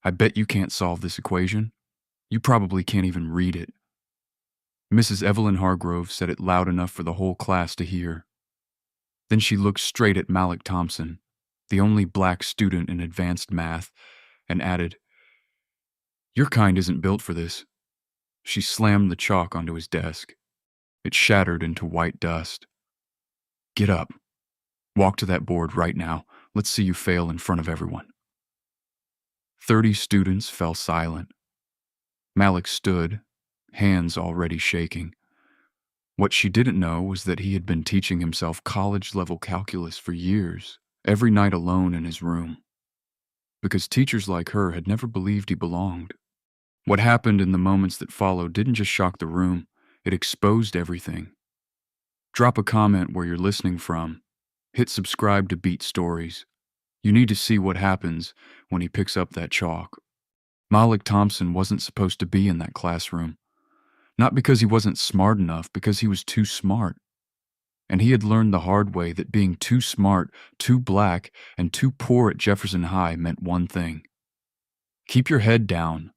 I bet you can't solve this equation. You probably can't even read it." Mrs. Evelyn Hargrove said it loud enough for the whole class to hear. Then she looked straight at Malik Thompson, the only black student in advanced math, and added, "Your kind isn't built for this." She slammed the chalk onto his desk. It shattered into white dust. "Get up. Walk to that board right now. Let's see you fail in front of everyone." 30 students fell silent. Malik stood, hands already shaking. What she didn't know was that he had been teaching himself college-level calculus for years, every night alone in his room. Because teachers like her had never believed he belonged. What happened in the moments that followed didn't just shock the room, it exposed everything. Drop a comment where you're listening from. Hit subscribe to Beat Stories. You need to see what happens when he picks up that chalk. Malik Thompson wasn't supposed to be in that classroom. Not because he wasn't smart enough, because he was too smart. And he had learned the hard way that being too smart, too black, and too poor at Jefferson High meant one thing. Keep your head down.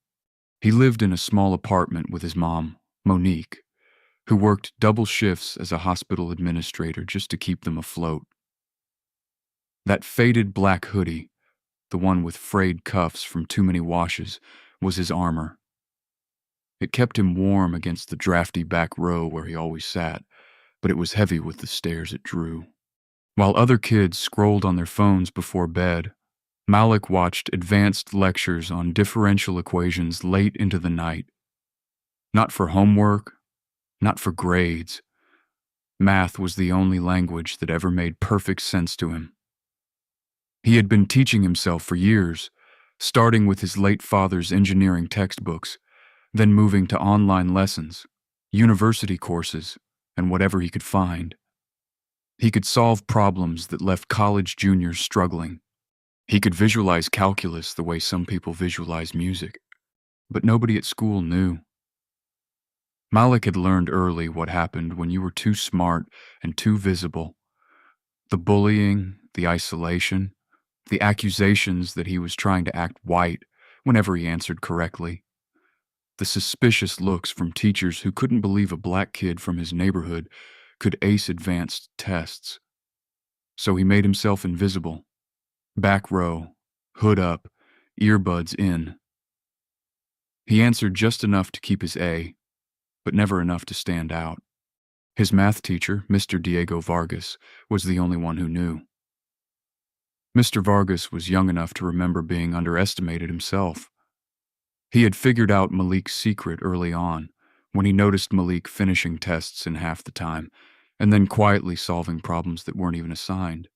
He lived in a small apartment with his mom, Monique, who worked double shifts as a hospital administrator just to keep them afloat. That faded black hoodie, the one with frayed cuffs from too many washes, was his armor. It kept him warm against the drafty back row where he always sat, but it was heavy with the stares it drew. While other kids scrolled on their phones before bed, Malik watched advanced lectures on differential equations late into the night. Not for homework, not for grades. Math was the only language that ever made perfect sense to him. He had been teaching himself for years, starting with his late father's engineering textbooks, then moving to online lessons, university courses, and whatever he could find. He could solve problems that left college juniors struggling. He could visualize calculus the way some people visualize music, but nobody at school knew. Malik had learned early what happened when you were too smart and too visible. The bullying, the isolation, the accusations that he was trying to act white whenever he answered correctly. The suspicious looks from teachers who couldn't believe a black kid from his neighborhood could ace advanced tests. So he made himself invisible. Back row, hood up, earbuds in. He answered just enough to keep his A, but never enough to stand out. His math teacher, Mr. Diego Vargas, was the only one who knew. Mr. Vargas was young enough to remember being underestimated himself. He had figured out Malik's secret early on, when he noticed Malik finishing tests in half the time, and then quietly solving problems that weren't even assigned.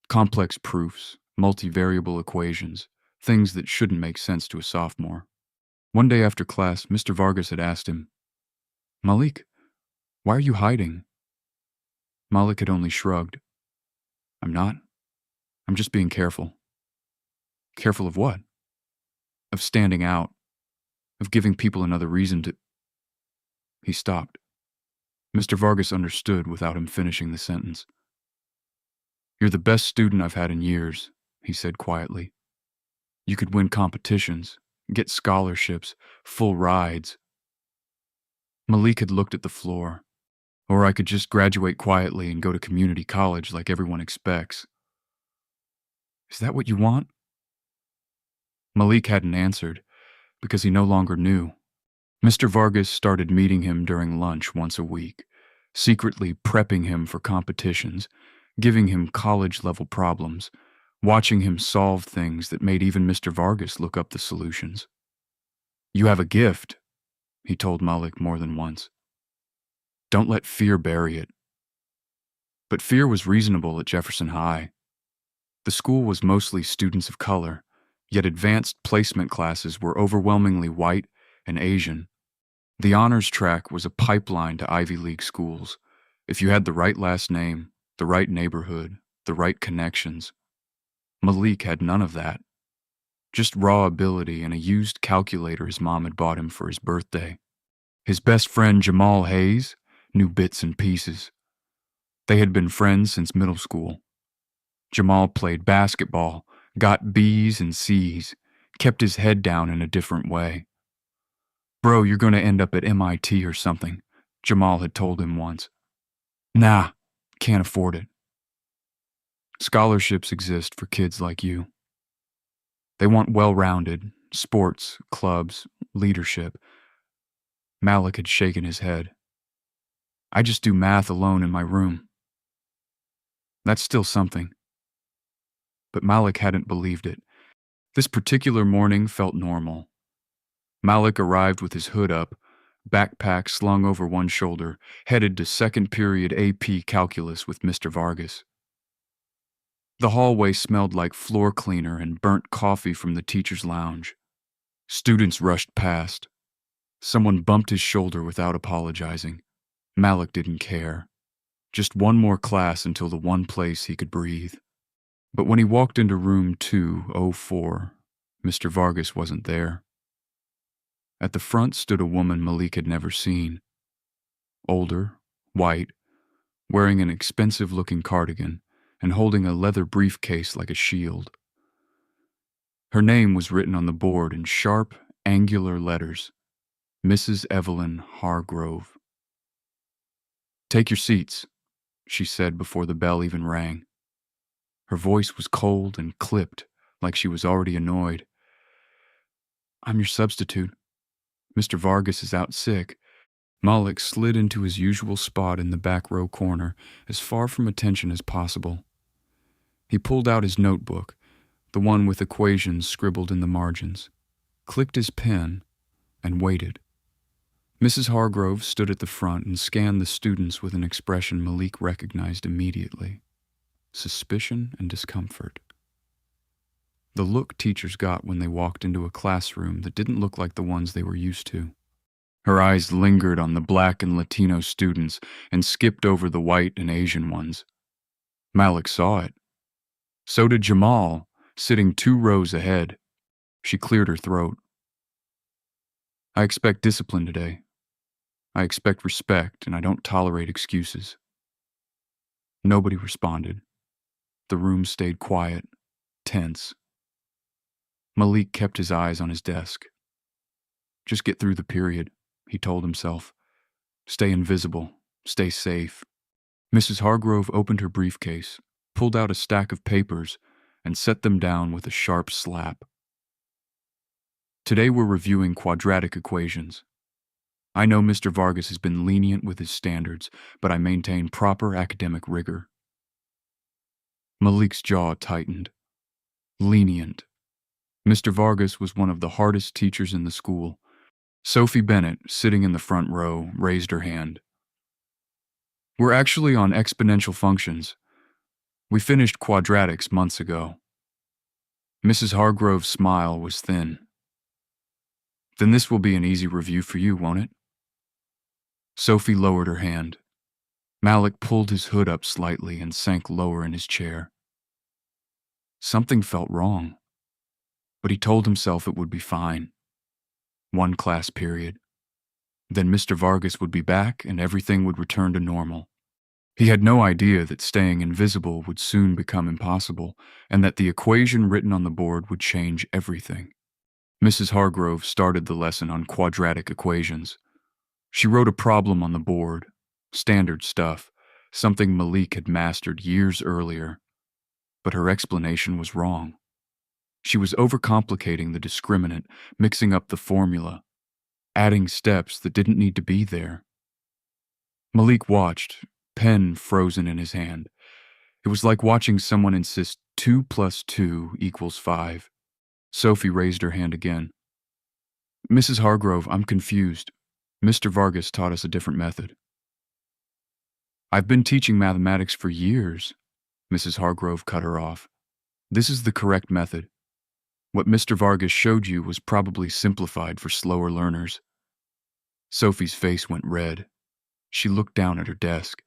Complex proofs, multivariable equations, things that shouldn't make sense to a sophomore. One day after class, Mr. Vargas had asked him, "Malik, why are you hiding?" Malik had only shrugged. "I'm not. I'm just being careful." "Careful of what?" "Of standing out. Of giving people another reason to—" He stopped. Mr. Vargas understood without him finishing the sentence. "You're the best student I've had in years," he said quietly. "You could win competitions, get scholarships, full rides." Malik had looked at the floor. "Or I could just graduate quietly and go to community college like everyone expects." "Is that what you want?" Malik hadn't answered, because he no longer knew. Mr. Vargas started meeting him during lunch once a week, secretly prepping him for competitions, giving him college-level problems, watching him solve things that made even Mr. Vargas look up the solutions. "You have a gift," he told Malik more than once. "Don't let fear bury it." But fear was reasonable at Jefferson High. The school was mostly students of color, yet advanced placement classes were overwhelmingly white and Asian. The honors track was a pipeline to Ivy League schools. If you had the right last name, the right neighborhood, the right connections. Malik had none of that. Just raw ability and a used calculator his mom had bought him for his birthday. His best friend Jamal Hayes knew bits and pieces. They had been friends since middle school. Jamal played basketball, got B's and C's, kept his head down in a different way. "Bro, you're going to end up at MIT or something," Jamal had told him once. "Nah, can't afford it." Scholarships exist for kids like you. They want well-rounded, sports, clubs, leadership. Malik had shaken his head. "I just do math alone in my room." That's still something. But Malik hadn't believed it. This particular morning felt normal. Malik arrived with his hood up, backpack slung over one shoulder, headed to second period AP calculus with Mr. Vargas. The hallway smelled like floor cleaner and burnt coffee from the teacher's lounge. Students rushed past. Someone bumped his shoulder without apologizing. Malik didn't care. Just one more class until the one place he could breathe. But when he walked into room 204, Mr. Vargas wasn't there. At the front stood a woman Malik had never seen. Older, white, wearing an expensive-looking cardigan and holding a leather briefcase like a shield. Her name was written on the board in sharp, angular letters. Mrs. Evelyn Hargrove. "Take your seats," she said before the bell even rang. Her voice was cold and clipped, like she was already annoyed. "I'm your substitute. Mr. Vargas is out sick." Malik slid into his usual spot in the back row corner, as far from attention as possible. He pulled out his notebook, the one with equations scribbled in the margins, clicked his pen, and waited. Mrs. Hargrove stood at the front and scanned the students with an expression Malik recognized immediately: suspicion and discomfort. The look teachers got when they walked into a classroom that didn't look like the ones they were used to. Her eyes lingered on the black and Latino students and skipped over the white and Asian ones. Malik saw it. So did Jamal, sitting 2 rows ahead. She cleared her throat. "I expect discipline today. I expect respect, and I don't tolerate excuses." Nobody responded. The room stayed quiet, tense. Malik kept his eyes on his desk. Just get through the period, he told himself. Stay invisible, stay safe. Mrs. Hargrove opened her briefcase, pulled out a stack of papers, and set them down with a sharp slap. "Today we're reviewing quadratic equations. I know Mr. Vargas has been lenient with his standards, but I maintain proper academic rigor." Malik's jaw tightened. Lenient. Mr. Vargas was one of the hardest teachers in the school. Sophie Bennett, sitting in the front row, raised her hand. "We're actually on exponential functions. We finished quadratics months ago." Mrs. Hargrove's smile was thin. "Then this will be an easy review for you, won't it?" Sophie lowered her hand. Malik pulled his hood up slightly and sank lower in his chair. Something felt wrong, but he told himself it would be fine. One class period. Then Mr. Vargas would be back and everything would return to normal. He had no idea that staying invisible would soon become impossible, and that the equation written on the board would change everything. Mrs. Hargrove started the lesson on quadratic equations. She wrote a problem on the board, standard stuff, something Malik had mastered years earlier. But her explanation was wrong. She was overcomplicating the discriminant, mixing up the formula, adding steps that didn't need to be there. Malik watched, pen frozen in his hand. It was like watching someone insist 2 + 2 = 5. Sophie raised her hand again. "Mrs. Hargrove, I'm confused. Mr. Vargas taught us a different method." "I've been teaching mathematics for years," Mrs. Hargrove cut her off. "This is the correct method. What Mr. Vargas showed you was probably simplified for slower learners." Sophie's face went red. She looked down at her desk.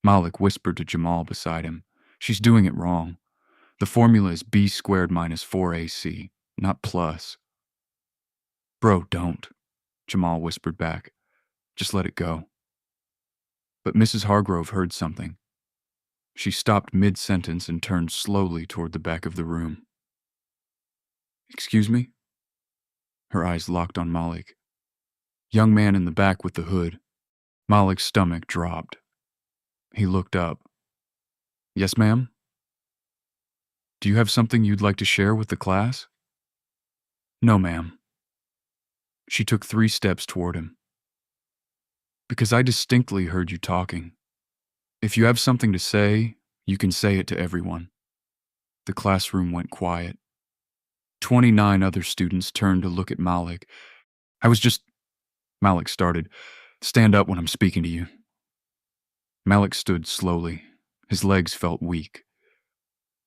Malik whispered to Jamal beside him, "She's doing it wrong. The formula is b² - 4ac, not plus." "Bro, don't," Jamal whispered back. "Just let it go." But Mrs. Hargrove heard something. She stopped mid-sentence and turned slowly toward the back of the room. "Excuse me?" Her eyes locked on Malik. Young man in the back with the hood. Malik's stomach dropped. He looked up. Yes, ma'am? Do you have something you'd like to share with the class? No, ma'am. She took 3 steps toward him. Because I distinctly heard you talking. If you have something to say, you can say it to everyone. The classroom went quiet. 29 other students turned to look at Malik. Malik started. Stand up when I'm speaking to you. Malik stood slowly. His legs felt weak.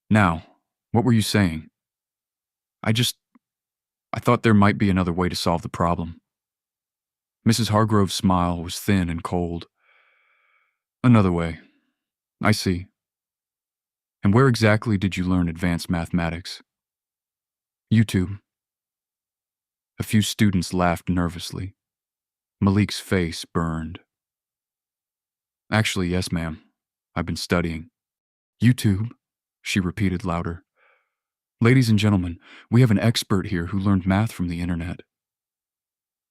Now, what were you saying? I thought there might be another way to solve the problem. Mrs. Hargrove's smile was thin and cold. Another way. I see. And where exactly did you learn advanced mathematics? YouTube. A few students laughed nervously. Malik's face burned. Actually, yes, ma'am. I've been studying. YouTube, she repeated louder. Ladies and gentlemen, we have an expert here who learned math from the internet.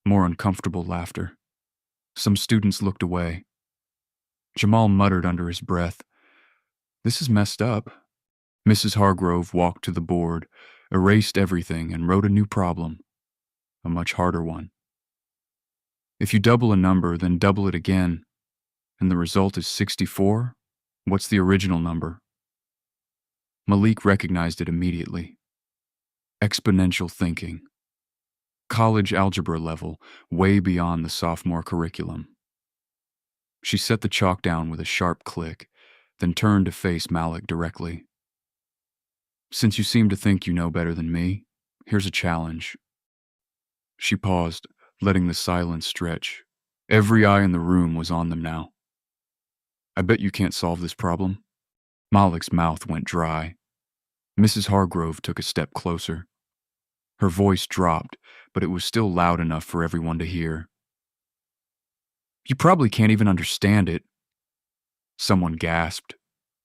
More uncomfortable laughter. Some students looked away. Jamal muttered under his breath, This is messed up. Mrs. Hargrove walked to the board, erased everything, and wrote a new problem. A much harder one. If you double a number, then double it again, and the result is 64, what's the original number? Malik recognized it immediately. Exponential thinking. College algebra level, way beyond the sophomore curriculum. She set the chalk down with a sharp click, then turned to face Malik directly. Since you seem to think you know better than me, here's a challenge. She paused, letting the silence stretch. Every eye in the room was on them now. I bet you can't solve this problem. Malik's mouth went dry. Mrs. Hargrove took a step closer. Her voice dropped, but it was still loud enough for everyone to hear. You probably can't even understand it. Someone gasped.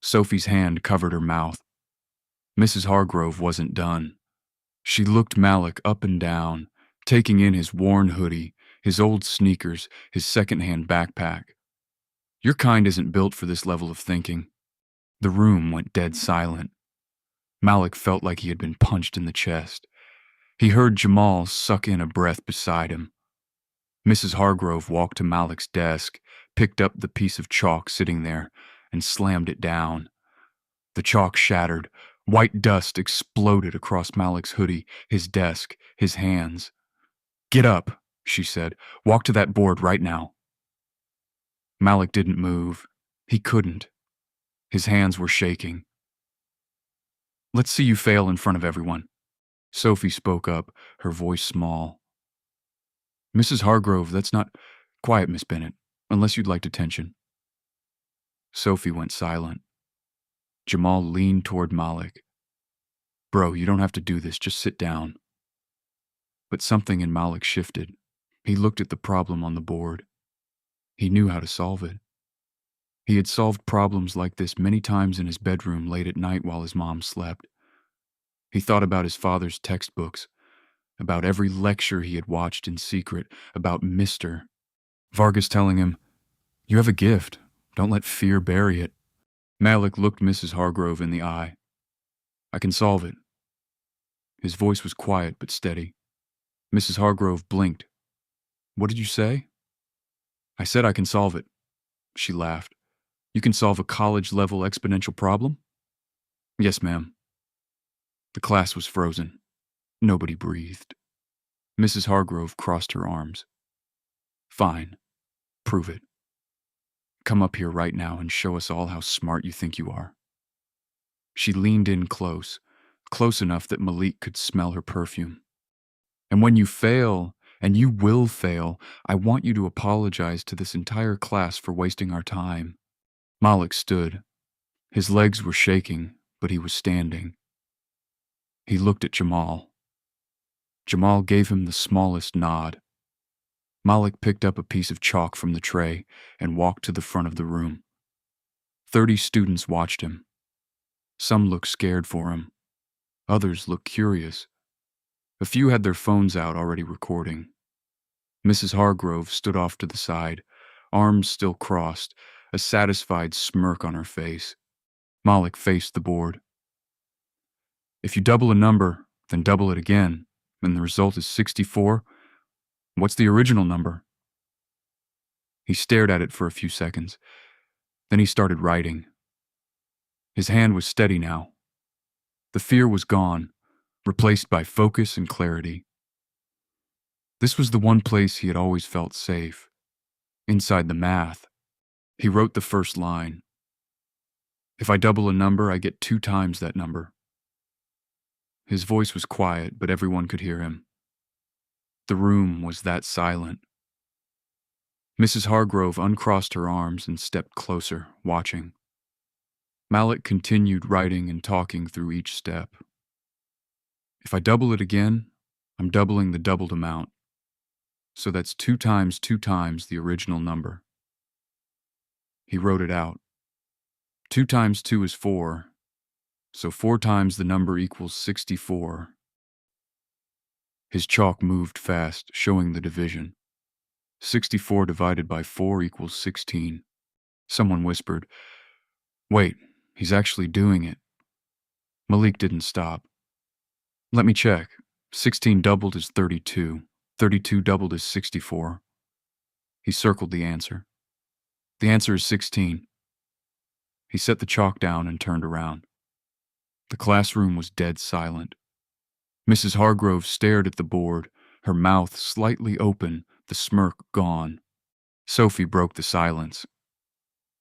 Sophie's hand covered her mouth. Mrs. Hargrove wasn't done. She looked Malik up and down, taking in his worn hoodie, his old sneakers, his second-hand backpack. Your kind isn't built for this level of thinking. The room went dead silent. Malik felt like he had been punched in the chest. He heard Jamal suck in a breath beside him. Mrs. Hargrove walked to Malik's desk, picked up the piece of chalk sitting there, and slammed it down. The chalk shattered. White dust exploded across Malik's hoodie, his desk, his hands. Get up, she said. Walk to that board right now. Malik didn't move. He couldn't. His hands were shaking. Let's see you fail in front of everyone. Sophie spoke up, her voice small. Mrs. Hargrove, that's not... Quiet, Miss Bennett, unless you'd like detention. Sophie went silent. Jamal leaned toward Malik. Bro, you don't have to do this, just sit down. But something in Malik shifted. He looked at the problem on the board. He knew how to solve it. He had solved problems like this many times in his bedroom late at night while his mom slept. He thought about his father's textbooks, about every lecture he had watched in secret, about Mr. Vargas telling him, You have a gift. Don't let fear bury it. Malik looked Mrs. Hargrove in the eye. I can solve it. His voice was quiet but steady. Mrs. Hargrove blinked. What did you say? I said I can solve it. She laughed. You can solve a college-level exponential problem? Yes, ma'am. The class was frozen. Nobody breathed. Mrs. Hargrove crossed her arms. Fine. Prove it. Come up here right now and show us all how smart you think you are. She leaned in close enough that Malik could smell her perfume. And when you fail, and you will fail, I want you to apologize to this entire class for wasting our time. Malik stood. His legs were shaking, but he was standing. He looked at Jamal. Jamal gave him the smallest nod. Malik picked up a piece of chalk from the tray and walked to the front of the room. 30 students watched him. Some looked scared for him. Others looked curious. A few had their phones out already recording. Mrs. Hargrove stood off to the side, arms still crossed, a satisfied smirk on her face. Malik faced the board. If you double a number, then double it again, and the result is 64, what's the original number? He stared at it for a few seconds. Then he started writing. His hand was steady now. The fear was gone, replaced by focus and clarity. This was the one place he had always felt safe. Inside the math. He wrote the first line. If I double a number, I get 2 times that number. His voice was quiet, but everyone could hear him. The room was that silent. Mrs. Hargrove uncrossed her arms and stepped closer, watching. Malik continued writing and talking through each step. If I double it again, I'm doubling the doubled amount. So that's 2 times 2 times the original number. He wrote it out. 2 times 2 is 4, so 4 times the number equals 64. His chalk moved fast, showing the division. 64 divided by 4 equals 16. Someone whispered, "Wait, he's actually doing it." Malik didn't stop. "Let me check. 16 doubled is 32. 32 doubled is 64. He circled the answer. "The answer is 16. He set the chalk down and turned around. The classroom was dead silent. Mrs. Hargrove stared at the board, her mouth slightly open, the smirk gone. Sophie broke the silence.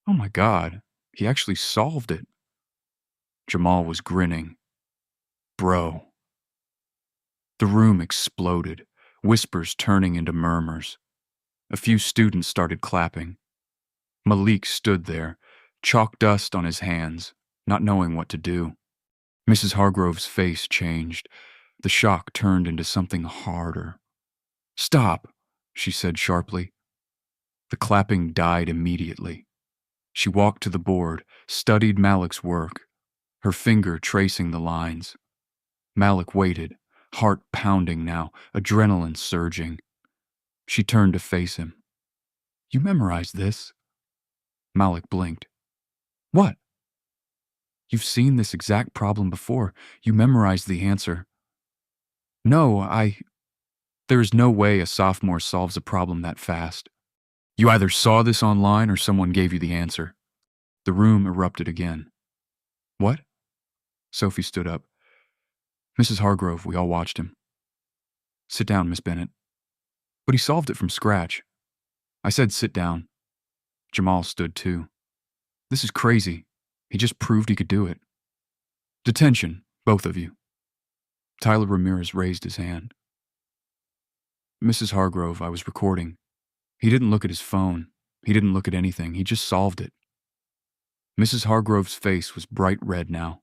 "Oh my God, he actually solved it." Jamal was grinning. "Bro." The room exploded, whispers turning into murmurs. A few students started clapping. Malik stood there, chalk dust on his hands, not knowing what to do. Mrs. Hargrove's face changed. The shock turned into something harder. "Stop," she said sharply. The clapping died immediately. She walked to the board, studied Malik's work, her finger tracing the lines. Malik waited, heart pounding now, adrenaline surging. She turned to face him. "You memorized this?" Malik blinked. "What?" "You've seen this exact problem before. You memorized the answer." "No, There is no way a sophomore solves a problem that fast. You either saw this online or someone gave you the answer." The room erupted again. "What?" Sophie stood up. "Mrs. Hargrove, we all watched him." "Sit down, Miss Bennett." "But he solved it from scratch." "I said sit down." Jamal stood too. "This is crazy. He just proved he could do it." "Detention, both of you." Tyler Ramirez raised his hand. "Mrs. Hargrove, I was recording. He didn't look at his phone. He didn't look at anything. He just solved it." Mrs. Hargrove's face was bright red now.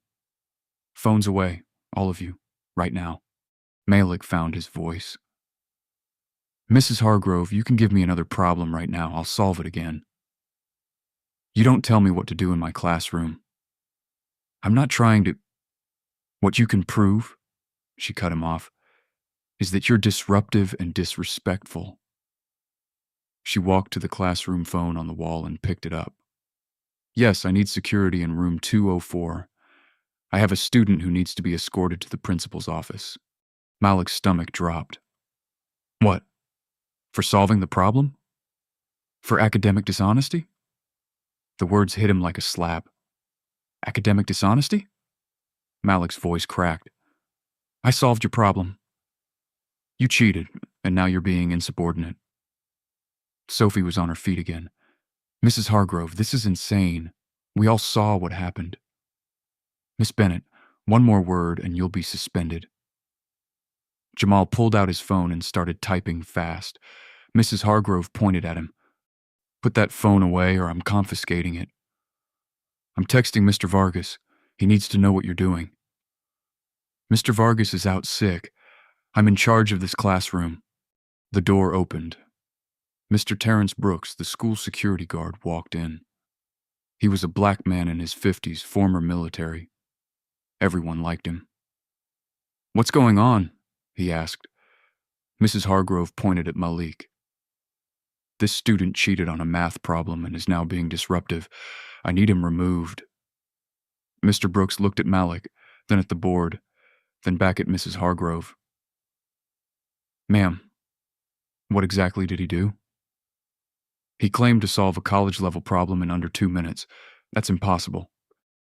"Phones away, all of you, right now." Malik found his voice. "Mrs. Hargrove, you can give me another problem right now. I'll solve it again. You don't tell me what to do in my classroom. I'm not trying to... What you can prove," she cut him off, "is that you're disruptive and disrespectful." She walked to the classroom phone on the wall and picked it up. "Yes, I need security in room 204. I have a student who needs to be escorted to the principal's office." Malik's stomach dropped. "What? For solving the problem? For academic dishonesty?" The words hit him like a slap. "Academic dishonesty?" Malik's voice cracked. "I solved your problem. You cheated, and now you're being insubordinate." Sophie was on her feet again. "Mrs. Hargrove, this is insane. We all saw what happened." "Miss Bennett, one more word and you'll be suspended." Jamal pulled out his phone and started typing fast. Mrs. Hargrove pointed at him. "Put that phone away or I'm confiscating it." "I'm texting Mr. Vargas. He needs to know what you're doing." "Mr. Vargas is out sick. I'm in charge of this classroom." The door opened. Mr. Terrence Brooks, the school security guard, walked in. He was a black man in his 50s, former military. Everyone liked him. "What's going on?" he asked. Mrs. Hargrove pointed at Malik. This student cheated on a math problem and is now being disruptive. I need him removed. Mr. Brooks looked at Malik, then at the board, then back at Mrs. Hargrove. Ma'am, what exactly did he do? He claimed to solve a college-level problem in under 2 minutes. That's impossible.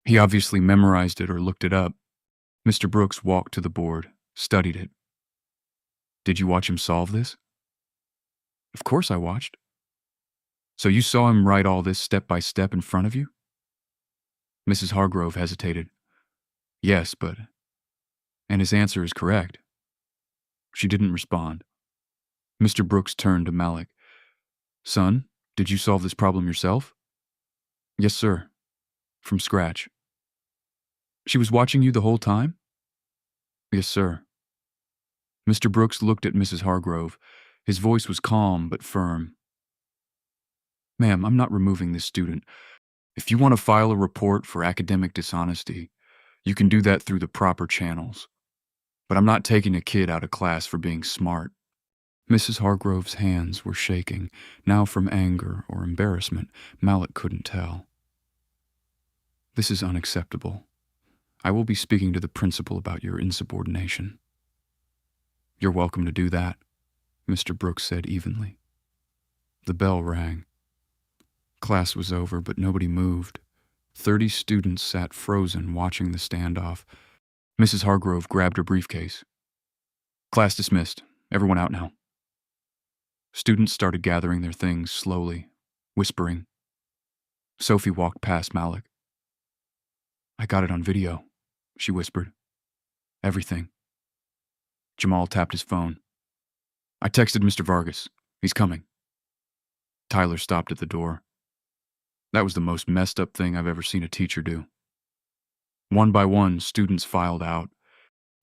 He obviously memorized it or looked it up. Mr. Brooks walked to the board, studied it. Did you watch him solve this? Of course I watched. So you saw him write all this step by step in front of you? Mrs. Hargrove hesitated. Yes, but... And his answer is correct. She didn't respond. Mr. Brooks turned to Malik. Son, did you solve this problem yourself? Yes, sir. From scratch. She was watching you the whole time? Yes, sir. Mr. Brooks looked at Mrs. Hargrove. His voice was calm but firm. Ma'am, I'm not removing this student. If you want to file a report for academic dishonesty, you can do that through the proper channels. But I'm not taking a kid out of class for being smart. Mrs. Hargrove's hands were shaking, now from anger or embarrassment. Malik couldn't tell. This is unacceptable. I will be speaking to the principal about your insubordination. You're welcome to do that, Mr. Brooks said evenly. The bell rang. Class was over, but nobody moved. 30 students sat frozen, watching the standoff. Mrs. Hargrove grabbed her briefcase. Class dismissed. Everyone out now. Students started gathering their things slowly, whispering. Sophie walked past Malik. I got it on video, she whispered. Everything. Jamal tapped his phone. I texted Mr. Vargas. He's coming. Tyler stopped at the door. That was the most messed up thing I've ever seen a teacher do. One by one, students filed out.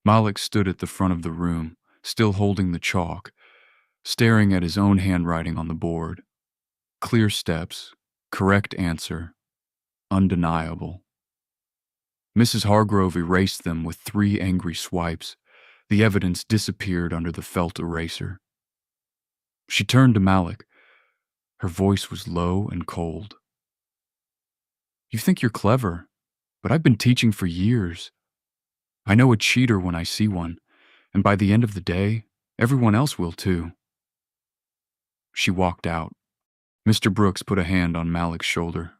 Malik stood at the front of the room, still holding the chalk, staring at his own handwriting on the board. Clear steps, correct answer, undeniable. Mrs. Hargrove erased them with 3 angry swipes. The evidence disappeared under the felt eraser. She turned to Malik. Her voice was low and cold. You think you're clever, but I've been teaching for years. I know a cheater when I see one, and by the end of the day, everyone else will too. She walked out. Mr. Brooks put a hand on Malik's shoulder.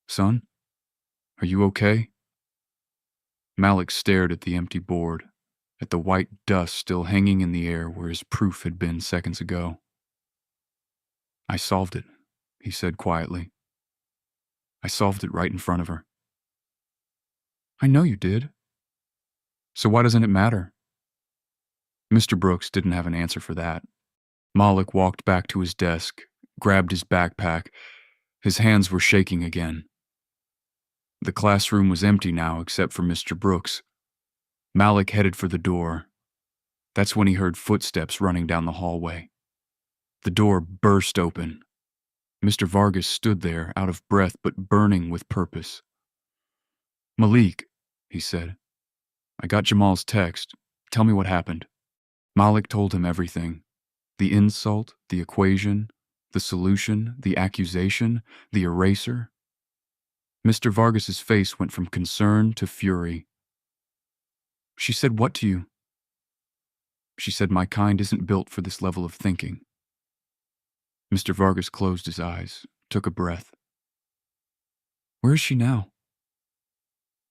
Son, are you okay? Malik stared at the empty board, at the white dust still hanging in the air where his proof had been seconds ago. I solved it, he said quietly. I solved it right in front of her. I know you did. So why doesn't it matter? Mr. Brooks didn't have an answer for that. Malik walked back to his desk, grabbed his backpack. His hands were shaking again. The classroom was empty now except for Mr. Brooks. Malik headed for the door. That's when he heard footsteps running down the hallway. The door burst open. Mr. Vargas stood there, out of breath but burning with purpose. Malik, he said. I got Jamal's text. Tell me what happened. Malik told him everything. The insult, the equation, the solution, the accusation, the eraser. Mr. Vargas's face went from concern to fury. She said what to you? She said my kind isn't built for this level of thinking. Mr. Vargas closed his eyes, took a breath. Where is she now?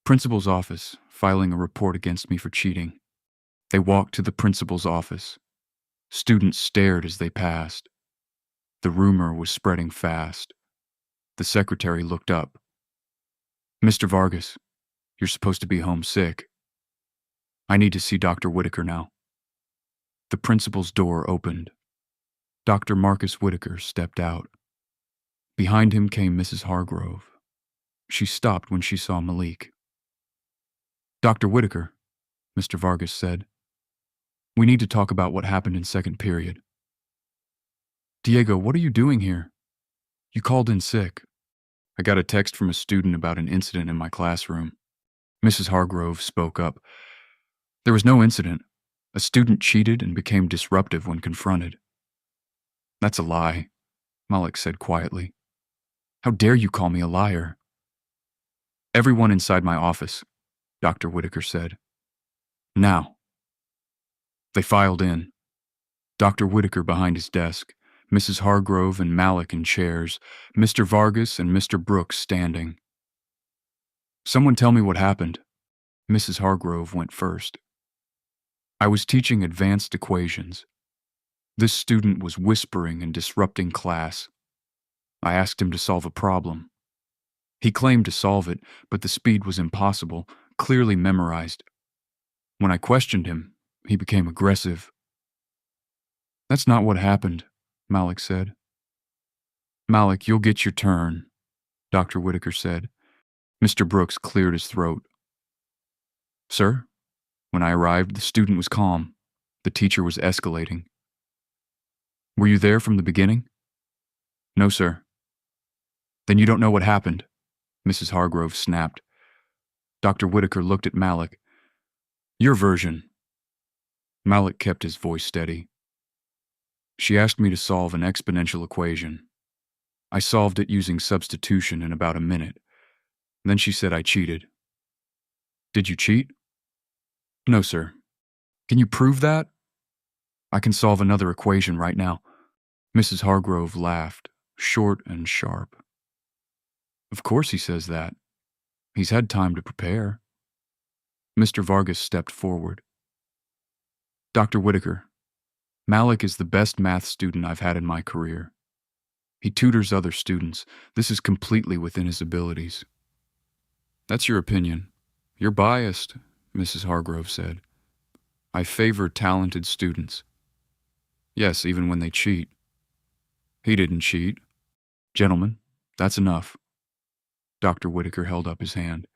Principal's office, filing a report against me for cheating. They walked to the principal's office. Students stared as they passed. The rumor was spreading fast. The secretary looked up. Mr. Vargas, you're supposed to be home sick. I need to see Dr. Whitaker now. The principal's door opened. Dr. Marcus Whitaker stepped out. Behind him came Mrs. Hargrove. She stopped when she saw Malik. Dr. Whitaker, Mr. Vargas said, we need to talk about what happened in second period. Diego, what are you doing here? You called in sick. I got a text from a student about an incident in my classroom. Mrs. Hargrove spoke up. There was no incident. A student cheated and became disruptive when confronted. That's a lie, Malik said quietly. How dare you call me a liar? Everyone inside my office, Dr. Whitaker said. Now. They filed in. Dr. Whitaker behind his desk, Mrs. Hargrove and Malik in chairs, Mr. Vargas and Mr. Brooks standing. Someone tell me what happened. Mrs. Hargrove went first. I was teaching advanced equations. This student was whispering and disrupting class. I asked him to solve a problem. He claimed to solve it, but the speed was impossible, clearly memorized. When I questioned him, he became aggressive. That's not what happened, Malik said. Malik, you'll get your turn, Dr. Whitaker said. Mr. Brooks cleared his throat. Sir? When I arrived, the student was calm. The teacher was escalating. Were you there from the beginning? No, sir. Then you don't know what happened, Mrs. Hargrove snapped. Dr. Whitaker looked at Malik. Your version. Malik kept his voice steady. She asked me to solve an exponential equation. I solved it using substitution in about a minute. Then she said I cheated. Did you cheat? No, sir. Can you prove that? I can solve another equation right now. Mrs. Hargrove laughed, short and sharp. Of course he says that. He's had time to prepare. Mr. Vargas stepped forward. Dr. Whitaker, Malik is the best math student I've had in my career. He tutors other students. This is completely within his abilities. That's your opinion. You're biased, Mrs. Hargrove said. I favor talented students. Yes, even when they cheat. He didn't cheat. Gentlemen, that's enough. Dr. Whitaker held up his hand.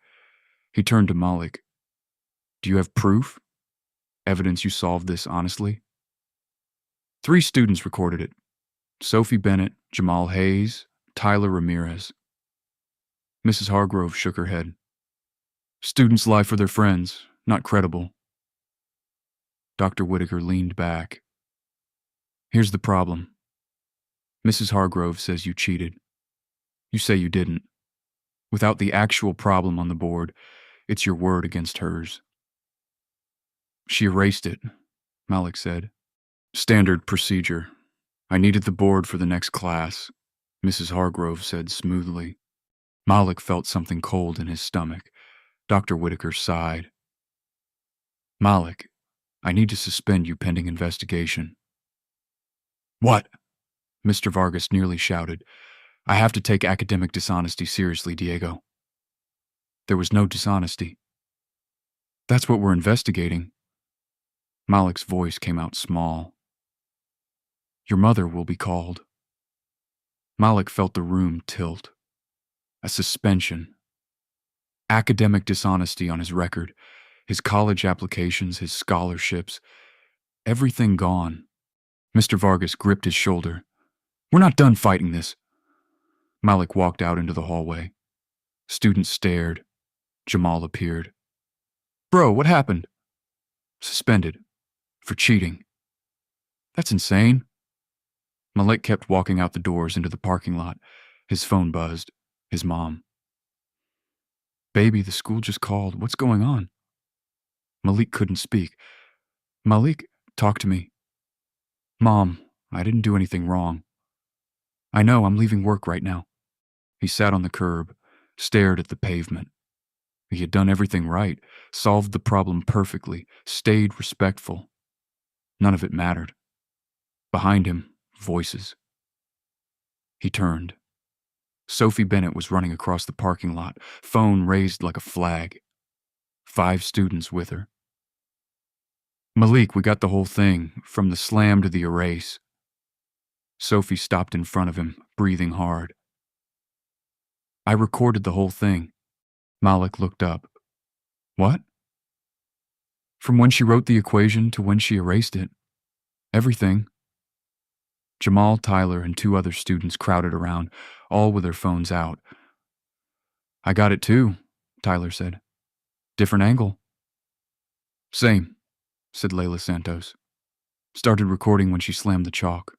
He turned to Malik. Do you have proof? Evidence you solved this honestly? 3 students recorded it. Sophie Bennett, Jamal Hayes, Tyler Ramirez. Mrs. Hargrove shook her head. Students lie for their friends, not credible. Dr. Whitaker leaned back. Here's the problem. Mrs. Hargrove says you cheated. You say you didn't. Without the actual problem on the board, it's your word against hers. She erased it, Malik said. Standard procedure. I needed the board for the next class, Mrs. Hargrove said smoothly. Malik felt something cold in his stomach. Dr. Whitaker sighed. Malik, I need to suspend you pending investigation. What? Mr. Vargas nearly shouted. I have to take academic dishonesty seriously, Diego. There was no dishonesty. That's what we're investigating. Malik's voice came out small. Your mother will be called. Malik felt the room tilt. A suspension. Academic dishonesty on his record, his college applications, his scholarships, everything gone. Mr. Vargas gripped his shoulder. We're not done fighting this. Malik walked out into the hallway. Students stared. Jamal appeared. Bro, what happened? Suspended. For cheating. That's insane. Malik kept walking out the doors into the parking lot. His phone buzzed. His mom. Baby, the school just called. What's going on? Malik couldn't speak. Malik, talk to me. Mom, I didn't do anything wrong. I know, I'm leaving work right now. He sat on the curb, stared at the pavement. He had done everything right, solved the problem perfectly, stayed respectful. None of it mattered. Behind him, voices. He turned. Sophie Bennett was running across the parking lot, phone raised like a flag. 5 students with her. Malik, we got the whole thing, from the slam to the erase. Sophie stopped in front of him, breathing hard. I recorded the whole thing. Malik looked up. What? From when she wrote the equation to when she erased it. Everything. Jamal, Tyler, and 2 other students crowded around, all with their phones out. I got it too, Tyler said. Different angle. Same. said Layla Santos. Started recording when she slammed the chalk.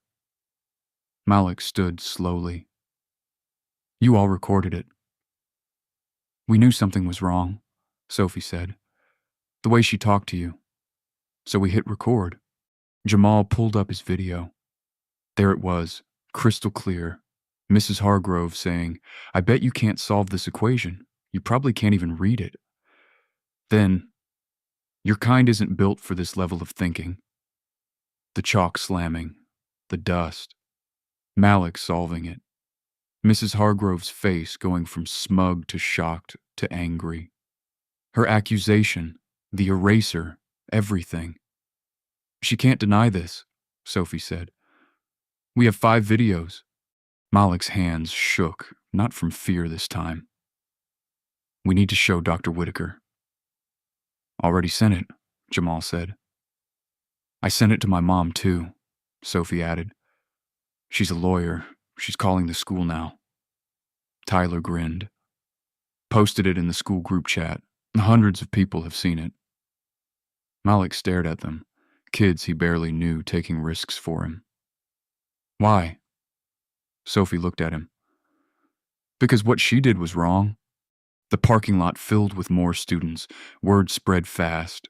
Malik stood slowly. You all recorded it. We knew something was wrong, Sophie said. The way she talked to you. So we hit record. Jamal pulled up his video. There it was, crystal clear. Mrs. Hargrove saying, I bet you can't solve this equation. You probably can't even read it. Then, your kind isn't built for this level of thinking. The chalk slamming, the dust. Malik solving it. Mrs. Hargrove's face going from smug to shocked to angry. Her accusation, the eraser, everything. She can't deny this, Sophie said. We have 5 videos. Malik's hands shook, not from fear this time. We need to show Dr. Whitaker. Already sent it, Jamal said. I sent it to my mom too, Sophie added. She's a lawyer. She's calling the school now. Tyler grinned. Posted it in the school group chat. Hundreds of people have seen it. Malik stared at them, kids he barely knew taking risks for him. Why? Sophie looked at him. Because what she did was wrong. The parking lot filled with more students. Word spread fast.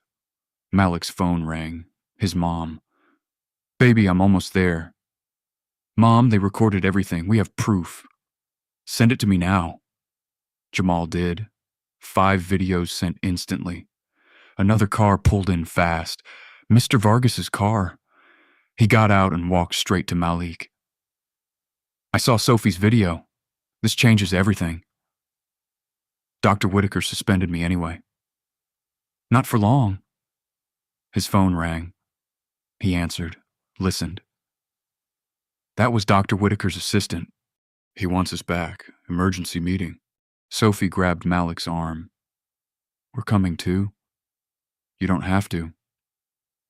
Malik's phone rang. His mom. Baby, I'm almost there. Mom, they recorded everything. We have proof. Send it to me now. Jamal did. 5 videos sent instantly. Another car pulled in fast. Mr. Vargas's car. He got out and walked straight to Malik. I saw Sophie's video. This changes everything. Dr. Whitaker suspended me anyway. Not for long. His phone rang. He answered, listened. That was Dr. Whitaker's assistant. He wants us back. Emergency meeting. Sophie grabbed Malik's arm. We're coming too. You don't have to.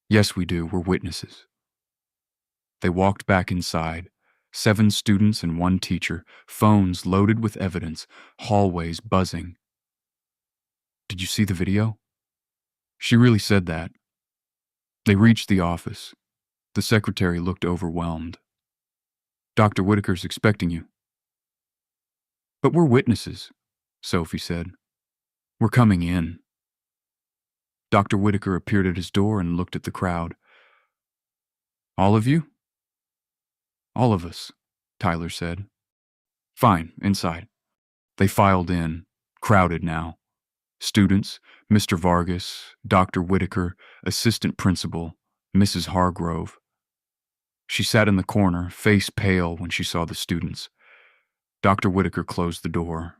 Yes, we do. We're witnesses. They walked back inside. 7 students and 1 teacher, phones loaded with evidence, hallways buzzing. Did you see the video? She really said that. They reached the office. The secretary looked overwhelmed. Dr. Whitaker's expecting you. But we're witnesses, Sophie said. We're coming in. Dr. Whitaker appeared at his door and looked at the crowd. All of you? All of us, Tyler said. Fine, inside. They filed in, crowded now. Students, Mr. Vargas, Dr. Whitaker, assistant principal, Mrs. Hargrove. She sat in the corner, face pale when she saw the students. Dr. Whitaker closed the door.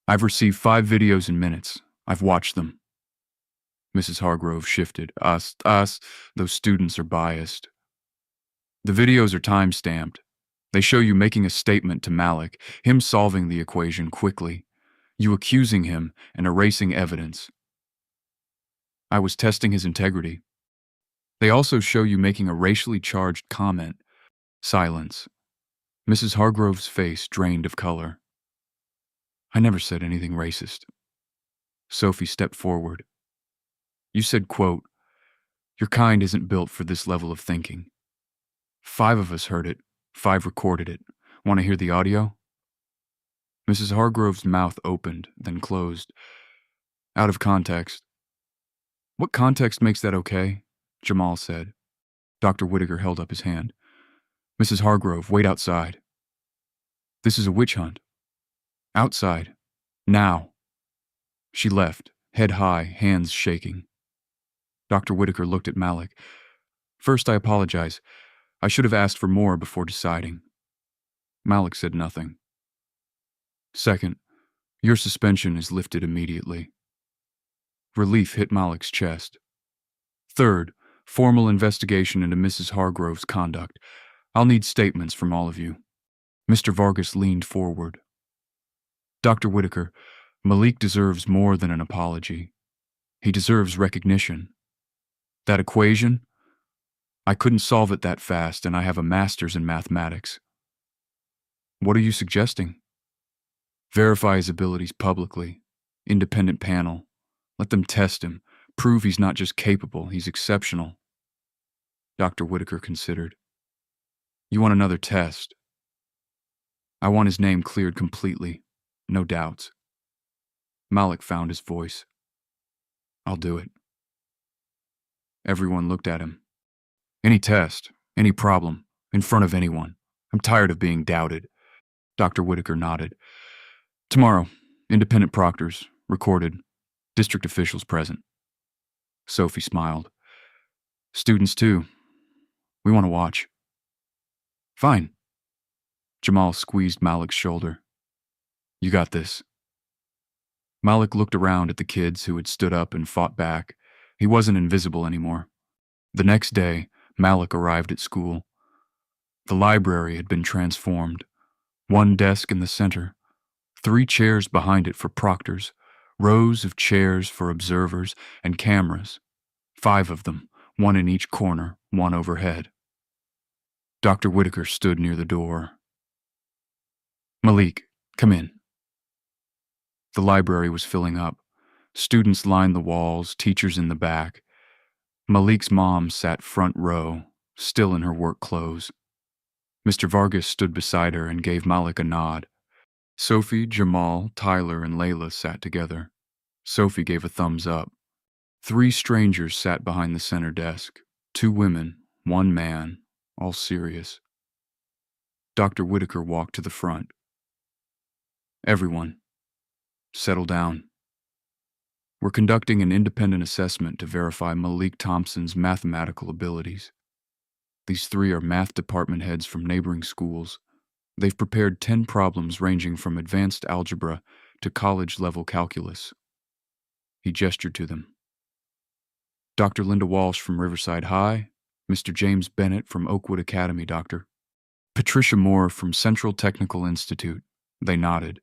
I've received 5 videos in minutes. I've watched them. Mrs. Hargrove shifted. Us. Those students are biased. The videos are time-stamped. They show you making a statement to Malik, him solving the equation quickly, you accusing him and erasing evidence. I was testing his integrity. They also show you making a racially charged comment. Silence. Mrs. Hargrove's face drained of color. I never said anything racist. Sophie stepped forward. You said, quote, your kind isn't built for this level of thinking. 5 of us heard it. 5 recorded it. Want to hear the audio? Mrs. Hargrove's mouth opened, then closed. Out of context. What context makes that okay? Jamal said. Dr. Whitaker held up his hand. Mrs. Hargrove, wait outside. This is a witch hunt. Outside. Now. She left, head high, hands shaking. Dr. Whitaker looked at Malik. First, I apologize. I should have asked for more before deciding. Malik said nothing. Second, your suspension is lifted immediately. Relief hit Malik's chest. Third, formal investigation into Mrs. Hargrove's conduct. I'll need statements from all of you. Mr. Vargas leaned forward. Dr. Whitaker, Malik deserves more than an apology. He deserves recognition. That equation? I couldn't solve it that fast, and I have a master's in mathematics. What are you suggesting? Verify his abilities publicly. Independent panel. Let them test him. Prove he's not just capable, he's exceptional. Dr. Whitaker considered. You want another test? I want his name cleared completely. No doubts. Malik found his voice. I'll do it. Everyone looked at him. Any test, any problem, in front of anyone. I'm tired of being doubted. Dr. Whitaker nodded. Tomorrow, independent proctors, recorded, district officials present. Sophie smiled. Students too. We want to watch. Fine. Jamal squeezed Malik's shoulder. You got this. Malik looked around at the kids who had stood up and fought back. He wasn't invisible anymore. The next day, Malik arrived at school. The library had been transformed. One desk in the center, 3 chairs behind it for proctors, rows of chairs for observers and cameras, 5 of them, 1 in each corner, 1 overhead. Dr. Whitaker stood near the door. Malik, come in. The library was filling up. Students lined the walls, teachers in the back. Malik's mom sat front row, still in her work clothes. Mr. Vargas stood beside her and gave Malik a nod. Sophie, Jamal, Tyler, and Layla sat together. Sophie gave a thumbs up. 3 strangers sat behind the center desk. 2 women, 1 man, all serious. Dr. Whitaker walked to the front. Everyone, settle down. We're conducting an independent assessment to verify Malik Thompson's mathematical abilities. These 3 are math department heads from neighboring schools. They've prepared 10 problems ranging from advanced algebra to college-level calculus. He gestured to them. Dr. Linda Walsh from Riverside High, Mr. James Bennett from Oakwood Academy, Doctor. Patricia Moore from Central Technical Institute. They nodded.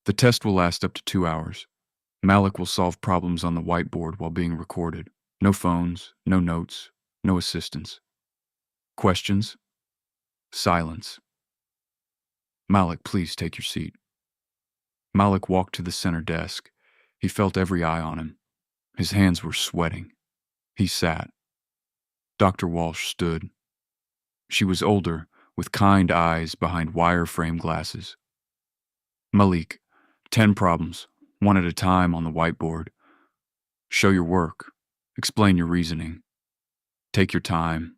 The test will last up to 2 hours. Malik will solve problems on the whiteboard while being recorded. No phones, no notes, no assistance. Questions? Silence. Malik, please take your seat. Malik walked to the center desk. He felt every eye on him. His hands were sweating. He sat. Dr. Walsh stood. She was older, with kind eyes behind wire frame glasses. Malik, 10 problems, 1 at a time on the whiteboard. Show your work. Explain your reasoning. Take your time.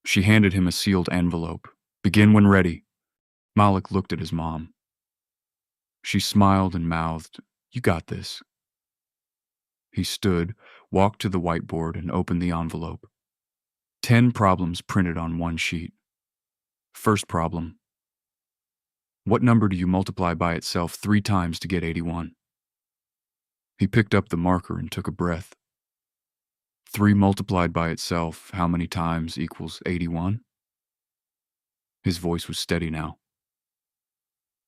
She handed him a sealed envelope. Begin when ready. Malik looked at his mom. She smiled and mouthed, You got this. He stood, walked to the whiteboard, and opened the envelope. 10 problems printed on 1 sheet. First problem. What number do you multiply by itself 3 times to get 81? He picked up the marker and took a breath. 3 multiplied by itself, how many times equals 81? His voice was steady now.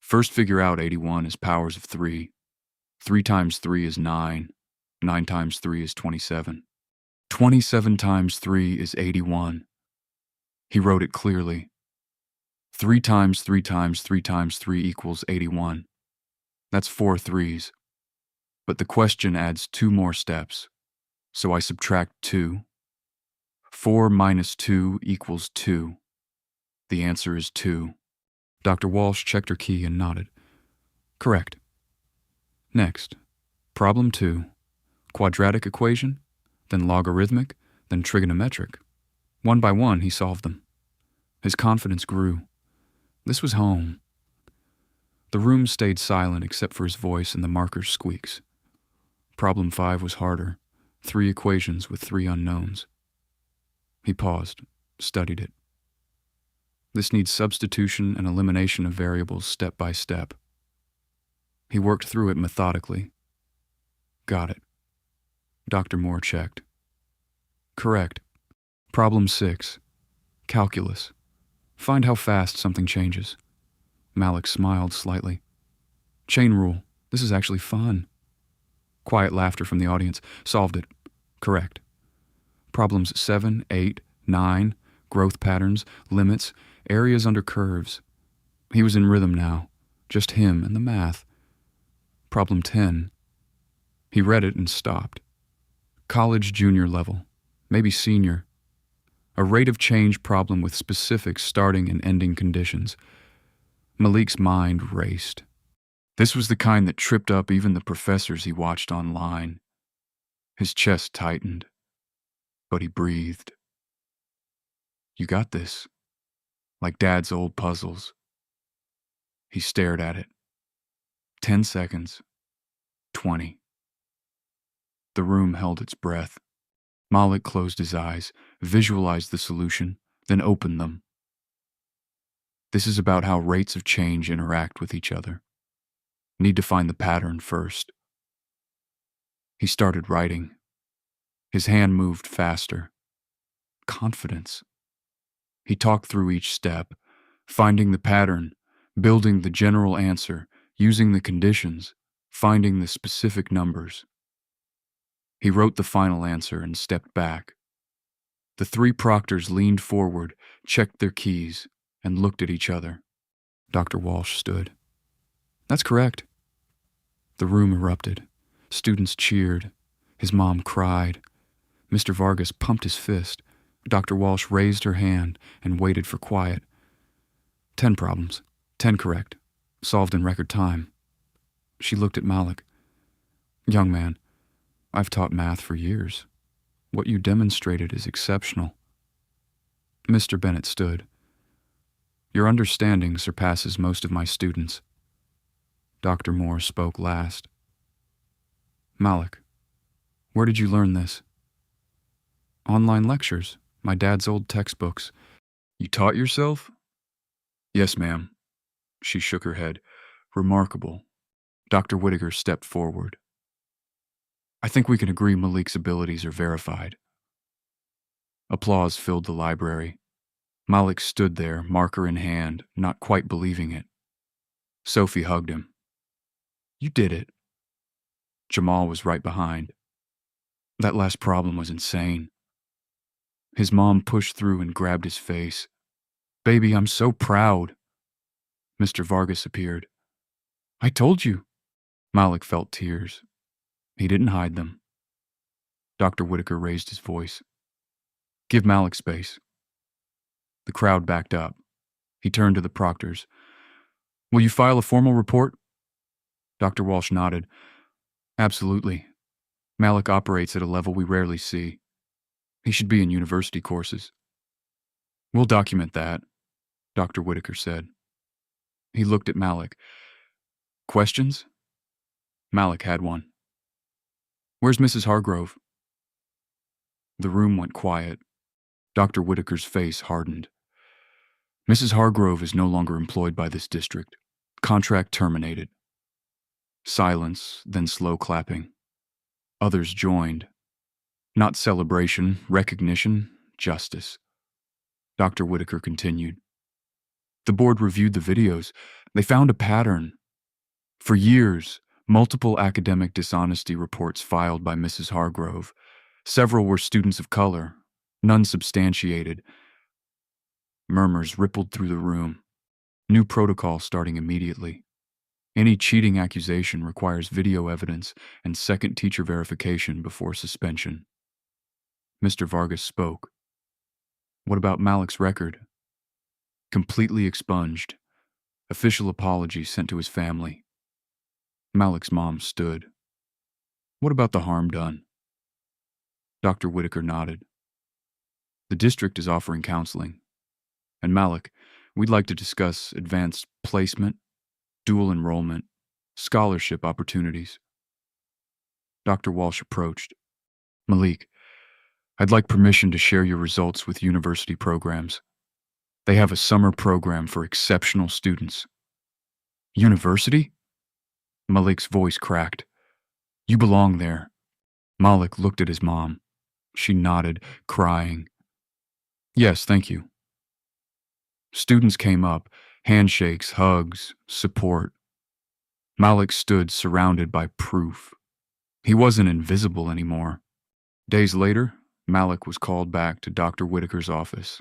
First figure out 81 as powers of 3. 3 times 3 is 9. 9 times 3 is 27. 27 times 3 is 81. He wrote it clearly. 3 times 3 times 3 times 3 equals 81. That's 4 3s. But the question adds 2 more steps. So I subtract 2. 4 minus 2 equals 2. The answer is 2. Dr. Walsh checked her key and nodded. Correct. Next, problem 2. Quadratic equation, then logarithmic, then trigonometric. 1 by 1, he solved them. His confidence grew. This was home. The room stayed silent except for his voice and the marker's squeaks. Problem 5 was harder. 3 equations with 3 unknowns. He paused, studied it. This needs substitution and elimination of variables step by step. He worked through it methodically. Got it. Dr. Moore checked. Correct. Problem 6. Calculus. Find how fast something changes. Malik smiled slightly. Chain rule. This is actually fun. Quiet laughter from the audience. Solved it. Correct. Problems 7, 8, 9, growth patterns, limits, areas under curves. He was in rhythm now. Just him and the math. Problem 10. He read it and stopped. College junior level, maybe senior. A rate of change problem with specific starting and ending conditions. Malik's mind raced. This was the kind that tripped up even the professors he watched online. His chest tightened, but he breathed. You got this. Like Dad's old puzzles. He stared at it. 10 seconds. 20. The room held its breath. Malik closed his eyes, visualized the solution, then opened them. This is about how rates of change interact with each other. Need to find the pattern first. He started writing. His hand moved faster. Confidence. He talked through each step, finding the pattern, building the general answer, using the conditions, finding the specific numbers. He wrote the final answer and stepped back. The three proctors leaned forward, checked their keys, and looked at each other. Dr. Walsh stood. That's correct. The room erupted. Students cheered. His mom cried. Mr. Vargas pumped his fist. Dr. Walsh raised her hand and waited for quiet. 10 problems. 10 correct. Solved in record time. She looked at Malik. Young man, I've taught math for years. What you demonstrated is exceptional. Mr. Bennett stood. Your understanding surpasses most of my students. Dr. Moore spoke last. Malik, where did you learn this? Online lectures, my dad's old textbooks. You taught yourself? Yes, ma'am. She shook her head. Remarkable. Dr. Whittaker stepped forward. I think we can agree Malik's abilities are verified. Applause filled the library. Malik stood there, marker in hand, not quite believing it. Sophie hugged him. You did it. Jamal was right behind. That last problem was insane. His mom pushed through and grabbed his face. Baby, I'm so proud. Mr. Vargas appeared. I told you. Malik felt tears. He didn't hide them. Dr. Whittaker raised his voice. Give Malik space. The crowd backed up. He turned to the proctors. Will you file a formal report? Dr. Walsh nodded. Absolutely. Malik operates at a level we rarely see. He should be in university courses. We'll document that, Dr. Whittaker said. He looked at Malik. Questions? Malik had one. Where's Mrs. Hargrove? The room went quiet. Dr. Whittaker's face hardened. Mrs. Hargrove is no longer employed by this district. Contract terminated. Silence, then slow clapping. Others joined. Not celebration, recognition, justice. Dr. Whittaker continued. The board reviewed the videos. They found a pattern. For years, multiple academic dishonesty reports filed by Mrs. Hargrove. Several were students of color, none substantiated. Murmurs rippled through the room. New protocol starting immediately. Any cheating accusation requires video evidence and second teacher verification before suspension. Mr. Vargas spoke. What about Malik's record? Completely expunged. Official apology sent to his family. Malik's mom stood. What about the harm done? Dr. Whittaker nodded. The district is offering counseling. And Malik, we'd like to discuss advanced placement, dual enrollment, scholarship opportunities. Dr. Walsh approached. Malik, I'd like permission to share your results with university programs. They have a summer program for exceptional students. University? Malik's voice cracked. You belong there. Malik looked at his mom. She nodded, crying. Yes, thank you. Students came up, handshakes, hugs, support. Malik stood surrounded by proof. He wasn't invisible anymore. Days later, Malik was called back to Dr. Whittaker's office.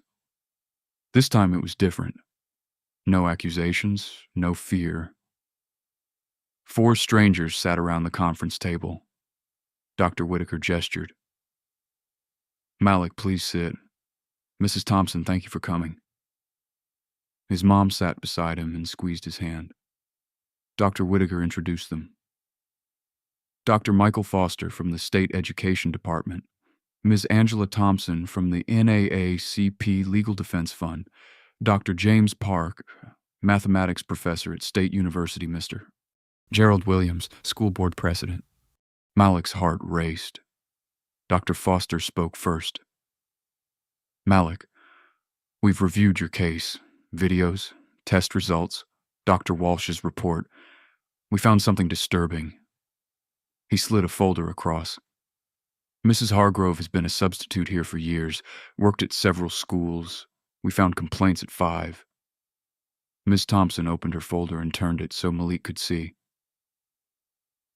This time it was different. No accusations, no fear. 4 strangers sat around the conference table. Dr. Whittaker gestured. Malik, please sit. Mrs. Thompson, thank you for coming. His mom sat beside him and squeezed his hand. Dr. Whitaker introduced them. Dr. Michael Foster from the State Education Department, Ms. Angela Thompson from the NAACP Legal Defense Fund, Dr. James Park, mathematics professor at State University, Mr. Gerald Williams, school board president. Malik's heart raced. Dr. Foster spoke first. Malik, we've reviewed your case, videos, test results, Dr. Walsh's report. We found something disturbing. He slid a folder across. Mrs. Hargrove has been a substitute here for years, worked at several schools. We found complaints at 5. Ms. Thompson opened her folder and turned it so Malik could see.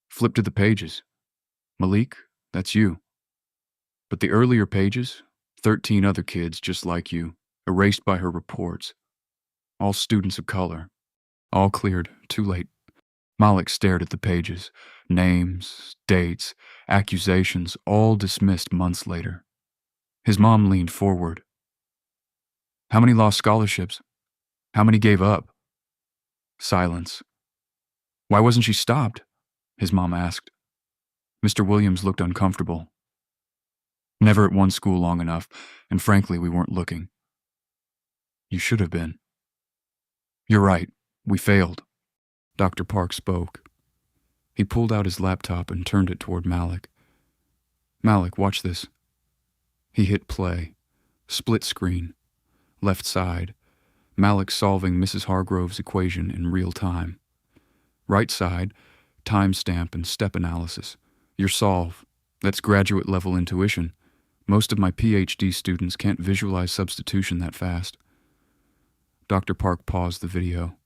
Flip to the pages. Malik, that's you. But the earlier pages, 13 other kids just like you, erased by her reports. All students of color. All cleared, too late. Malik stared at the pages. Names, dates, accusations, all dismissed months later. His mom leaned forward. How many lost scholarships? How many gave up? Silence. Why wasn't she stopped? His mom asked. Mr. Williams looked uncomfortable. Never at one school long enough, and frankly, we weren't looking. You should have been. You're right. We failed. Dr. Park spoke. He pulled out his laptop and turned it toward Malik. Malik, watch this. He hit play. Split screen. Left side. Malik solving Mrs. Hargrove's equation in real time. Right side, timestamp and step analysis. Your solve. That's graduate level intuition. Most of my PhD students can't visualize substitution that fast. Dr. Park paused the video.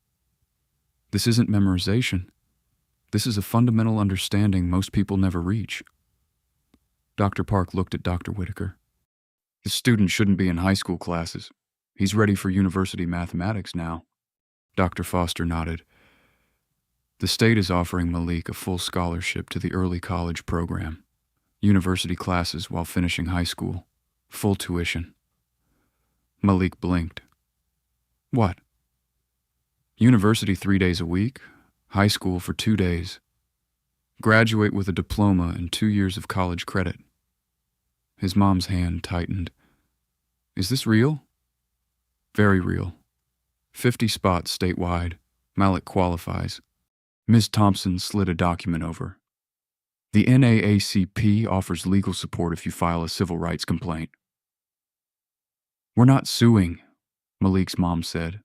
This isn't memorization. This is a fundamental understanding most people never reach. Dr. Park looked at Dr. Whitaker. This student shouldn't be in high school classes. He's ready for university mathematics now. Dr. Foster nodded. The state is offering Malik a full scholarship to the early college program. University classes while finishing high school. Full tuition. Malik blinked. What? University 3 days a week, high school for 2 days. Graduate with a diploma and 2 years of college credit. His mom's hand tightened. Is this real? Very real. 50 spots statewide. Malik qualifies. Ms. Thompson slid a document over. The NAACP offers legal support if you file a civil rights complaint. We're not suing, Malik's mom said.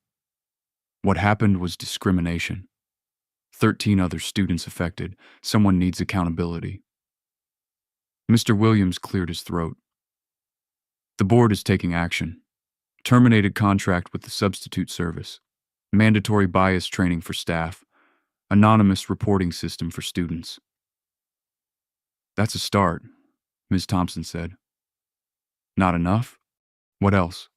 What happened was discrimination. 13 other students affected. Someone needs accountability. Mr. Williams cleared his throat. The board is taking action. Terminated contract with the substitute service. Mandatory bias training for staff. Anonymous reporting system for students. That's a start, Ms. Thompson said. Not enough? What else?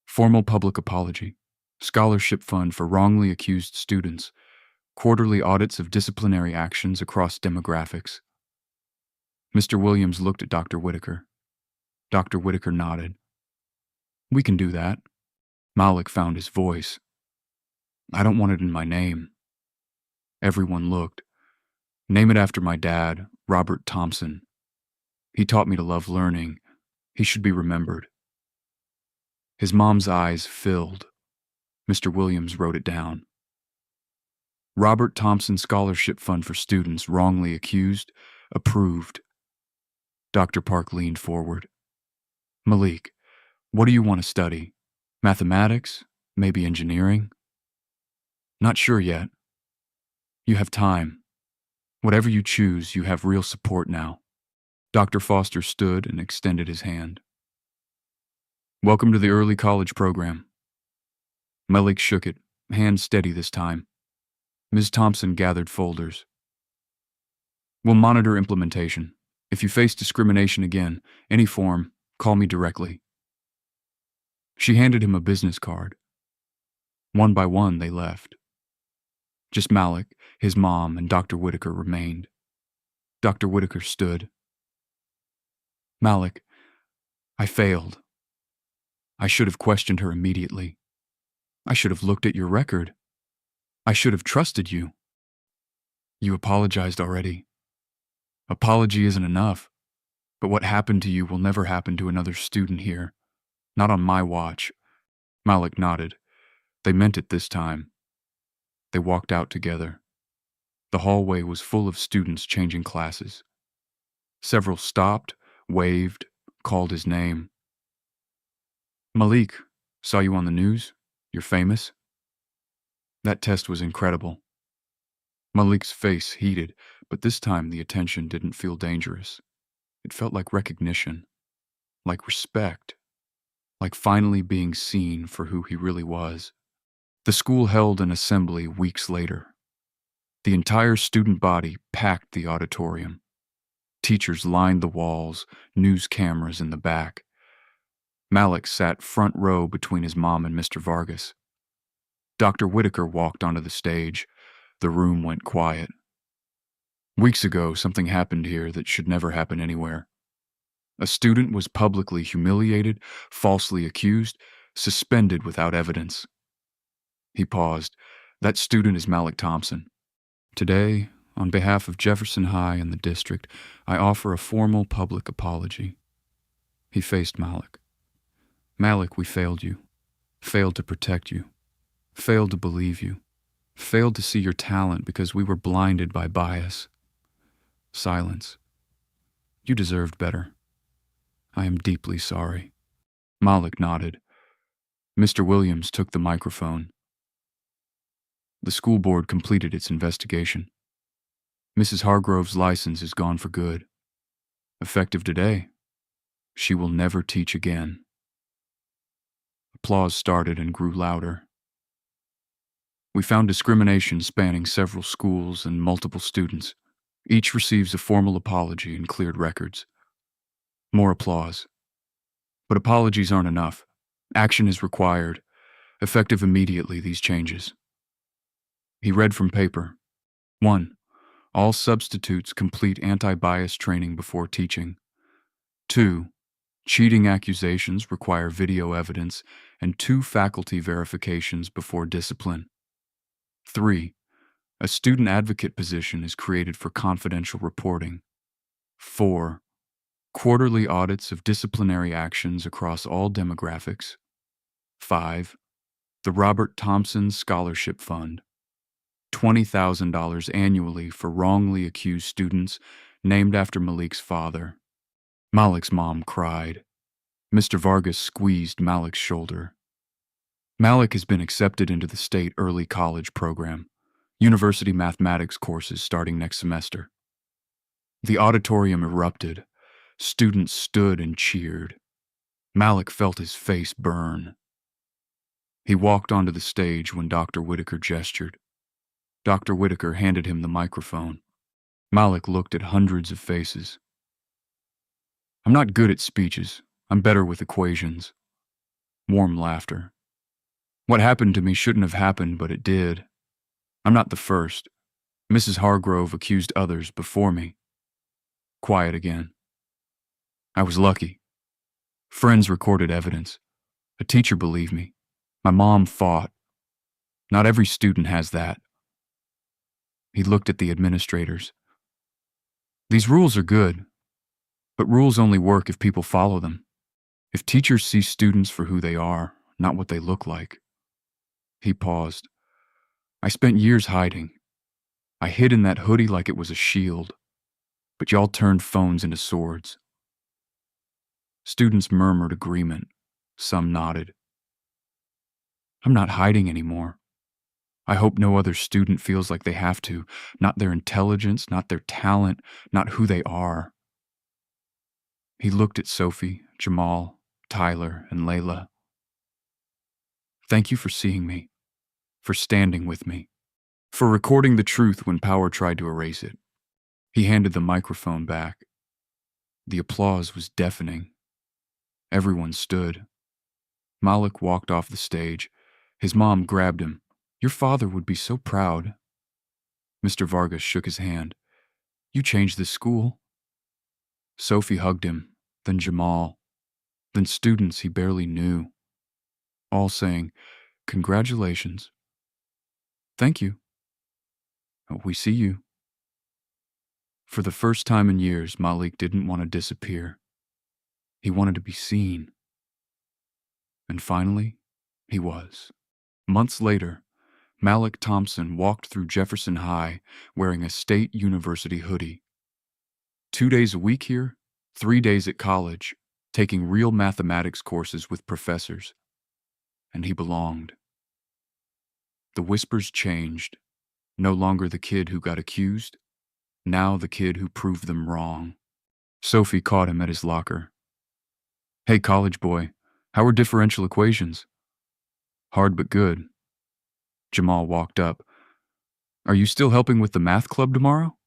Formal public apology. Scholarship fund for wrongly accused students. Quarterly audits of disciplinary actions across demographics. Mr. Williams looked at Dr. Whitaker. Dr. Whitaker nodded. We can do that. Malik found his voice. I don't want it in my name. Everyone looked. Name it after my dad, Robert Thompson. He taught me to love learning. He should be remembered. His mom's eyes filled. Mr. Williams wrote it down. Robert Thompson Scholarship Fund for Students Wrongly Accused, approved. Dr. Park leaned forward. Malik, what do you want to study? Mathematics? Maybe engineering? Not sure yet. You have time. Whatever you choose, you have real support now. Dr. Foster stood and extended his hand. Welcome to the early college program. Malik shook it, hand steady this time. Ms. Thompson gathered folders. We'll monitor implementation. If you face discrimination again, any form, call me directly. She handed him a business card. One by one, they left. Just Malik, his mom, and Dr. Whitaker remained. Dr. Whitaker stood. Malik, I failed. I should have questioned her immediately. I should have looked at your record. I should have trusted you. You apologized already. Apology isn't enough, but what happened to you will never happen to another student here. Not on my watch. Malik nodded. They meant it this time. They walked out together. The hallway was full of students changing classes. Several stopped, waved, called his name. Malik, saw you on the news. You're famous. That test was incredible. Malik's face heated, but this time the attention didn't feel dangerous. It felt like recognition, like respect, like finally being seen for who he really was. The school held an assembly weeks later. The entire student body packed the auditorium. Teachers lined the walls, news cameras in the back. Malik sat front row between his mom and Mr. Vargas. Dr. Whitaker walked onto the stage. The room went quiet. Weeks ago, something happened here that should never happen anywhere. A student was publicly humiliated, falsely accused, suspended without evidence. He paused. That student is Malik Thompson. Today, on behalf of Jefferson High and the district, I offer a formal public apology. He faced Malik. Malik, we failed you. Failed to protect you. Failed to believe you. Failed to see your talent because we were blinded by bias. Silence. You deserved better. I am deeply sorry. Malik nodded. Mr. Williams took the microphone. The school board completed its investigation. Mrs. Hargrove's license is gone for good. Effective today, she will never teach again. Applause started and grew louder. We found discrimination spanning several schools and multiple students. Each receives a formal apology and cleared records. More applause. But apologies aren't enough. Action is required. Effective immediately, these changes. He read from paper. 1. All substitutes complete anti-bias training before teaching. 2. Cheating accusations require video evidence and 2 faculty verifications before discipline. 3. A student advocate position is created for confidential reporting. 4. Quarterly audits of disciplinary actions across all demographics. 5. The Robert Thompson Scholarship Fund. $20,000 annually for wrongly accused students named after Malik's father. Malik's mom cried. Mr. Vargas squeezed Malik's shoulder. Malik has been accepted into the state early college program, university mathematics courses starting next semester. The auditorium erupted. Students stood and cheered. Malik felt his face burn. He walked onto the stage when Dr. Whitaker gestured. Dr. Whitaker handed him the microphone. Malik looked at hundreds of faces. I'm not good at speeches. I'm better with equations. Warm laughter. What happened to me shouldn't have happened, but it did. I'm not the first. Mrs. Hargrove accused others before me. Quiet again. I was lucky. Friends recorded evidence. A teacher believed me. My mom fought. Not every student has that. He looked at the administrators. These rules are good, but rules only work if people follow them. If teachers see students for who they are, not what they look like. He paused. I spent years hiding. I hid in that hoodie like it was a shield, but y'all turned phones into swords. Students murmured agreement. Some nodded. I'm not hiding anymore. I hope no other student feels like they have to, not their intelligence, not their talent, not who they are. He looked at Sophie, Jamal, Tyler, and Layla. Thank you for seeing me, for standing with me, for recording the truth when power tried to erase it. He handed the microphone back. The applause was deafening. Everyone stood. Malik walked off the stage. His mom grabbed him. Your father would be so proud. Mr. Vargas shook his hand. You changed this school. Sophie hugged him, then Jamal. then students he barely knew, all saying, "Congratulations. Thank you. We see you." For the first time in years, Malik didn't want to disappear. He wanted to be seen. And finally, he was. Months later, Malik Thompson walked through Jefferson High wearing a State University hoodie. 2 days a week here, 3 days at college, taking real mathematics courses with professors. And he belonged. The whispers changed. No longer the kid who got accused, now the kid who proved them wrong. Sophie caught him at his locker. "Hey, college boy, how are differential equations?" "Hard but good." Jamal walked up. "Are you still helping with the math club tomorrow?"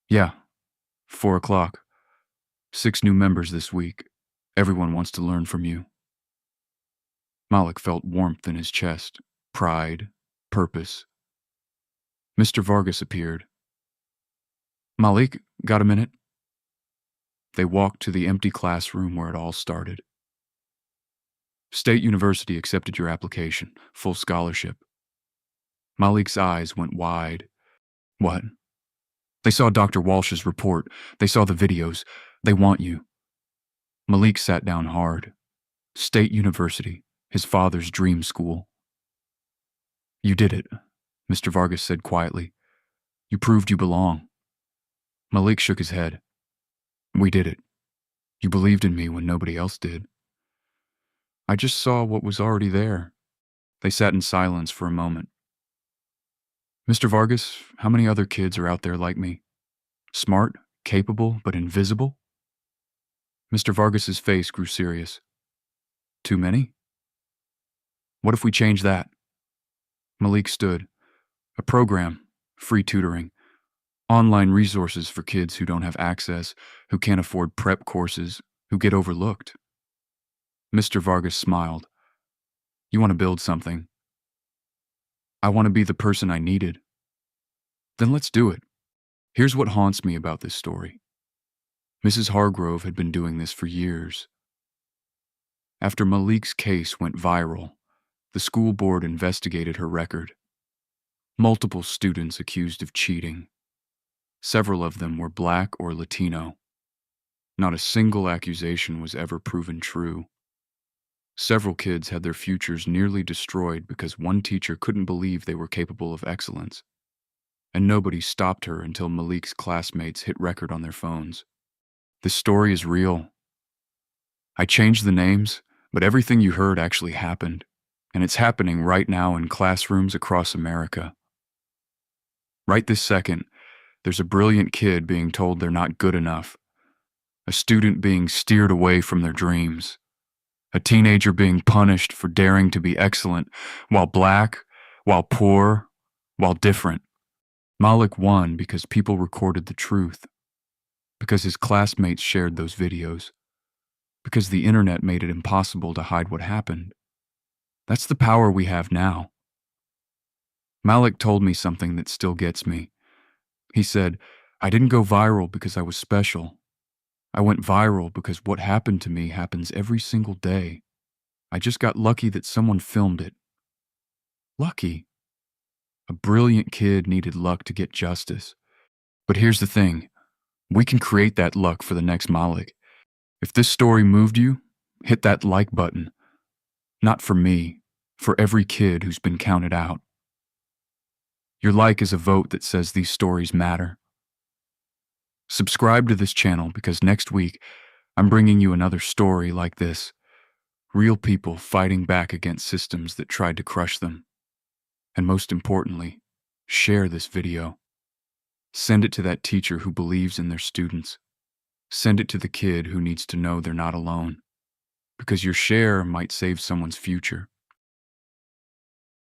"Yeah, 4 o'clock. 6 new members this week. Everyone wants to learn from you." Malik felt warmth in his chest, pride, purpose. Mr. Vargas appeared. "Malik, got a minute?" They walked to the empty classroom where it all started. "State University accepted your application, full scholarship." Malik's eyes went wide. "What?" "They saw Dr. Walsh's report. They saw the videos. They want you." Malik sat down hard. State University, his father's dream school. "You did it," Mr. Vargas said quietly. "You proved you belong." Malik shook his head. "We did it. You believed in me when nobody else did." "I just saw what was already there." They sat in silence for a moment. "Mr. Vargas, how many other kids are out there like me? Smart, capable, but invisible?" Mr. Vargas's face grew serious. "Too many? What if we change that?" Malik stood. "A program, free tutoring, online resources for kids who don't have access, who can't afford prep courses, who get overlooked." Mr. Vargas smiled. "You want to build something." "I want to be the person I needed." "Then let's do it." Here's what haunts me about this story. Mrs. Hargrove had been doing this for years. After Malik's case went viral, the school board investigated her record. Multiple students accused of cheating. Several of them were Black or Latino. Not a single accusation was ever proven true. Several kids had their futures nearly destroyed because one teacher couldn't believe they were capable of excellence. And nobody stopped her until Malik's classmates hit record on their phones. This story is real. I changed the names, but everything you heard actually happened, and it's happening right now in classrooms across America. Right this second, there's a brilliant kid being told they're not good enough, a student being steered away from their dreams, a teenager being punished for daring to be excellent, while Black, while poor, while different. Malik won because people recorded the truth, because his classmates shared those videos, because the internet made it impossible to hide what happened. That's the power we have now. Malik told me something that still gets me. He said, "I didn't go viral because I was special. I went viral because what happened to me happens every single day. I just got lucky that someone filmed it." Lucky? A brilliant kid needed luck to get justice. But here's the thing. We can create that luck for the next Malik. If this story moved you, hit that like button. Not for me, for every kid who's been counted out. Your like is a vote that says these stories matter. Subscribe to this channel because next week, I'm bringing you another story like this. Real people fighting back against systems that tried to crush them. And most importantly, share this video. Send it to that teacher who believes in their students. Send it to the kid who needs to know they're not alone. Because your share might save someone's future.